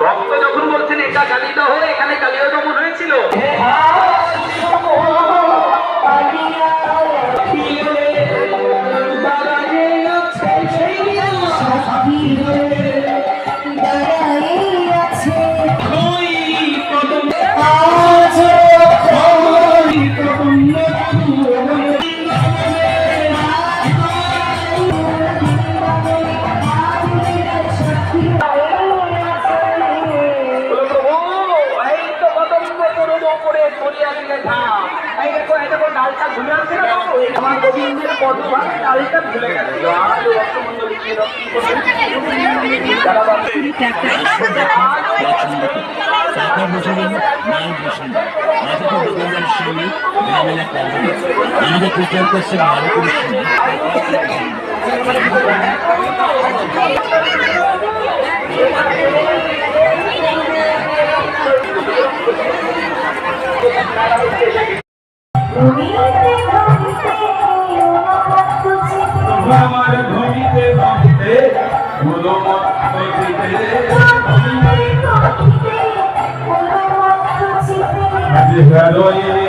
ভক্ত যখন বলছেন এটা কালিদহ, এখানে কালীয় দমন হয়েছিল। আমার গোবিন্দের পদভাগ ডালটা ভুলে গেছে। আমাদের প্রচার করছে ভালো করে আমার ধনিতে ধনিতে হৃদয়ে